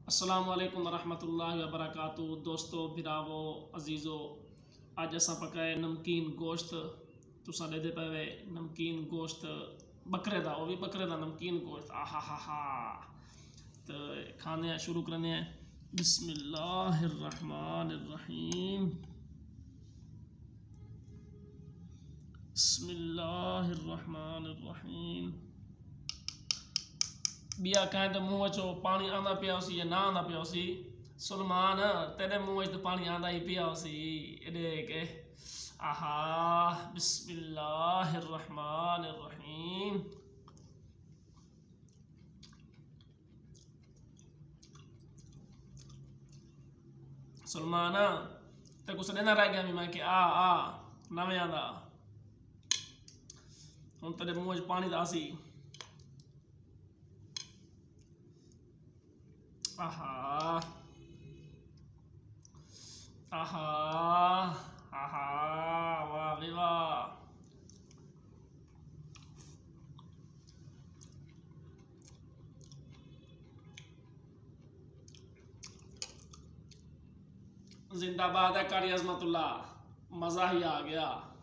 अस्सलामु अलैकुम वरहमतुल्लाहि वबरकातुहू। दोस्तों, भिरावो, अजीज़ो, अज असां पकाए नमकीन गोश्त। तुसां ॾेदे पे नमकीन गोश्त बकरे दा, वो भी बकरे दा नमकीन गोश्त। आहा हा हा। तो खाने शुरू करने हैं। बिस्मिल्लाहिर्रहमानिर्रहीम, बिस्मिल्लाहिर्रहमानिर्रहीम। बिया कहें तो मुँह चो पानी आंदा पिया उसी या ना आंदा पिया उसी। सुलमान तेरे मुँह तो पानी आंदा ही पिया उसी एडे के। आहा, बिस्मिल्लाहिर्रहमानिर्रहीम। सुलमान ते कुछ देना रह गया मैं कि आ नवे आंदा हुन तेरे मुँह पानी दासी। आहा आहा आहा, वाह वे वाह। जिंदाबाद है कारी अजमतुल्लाह, मजा ही आ गया।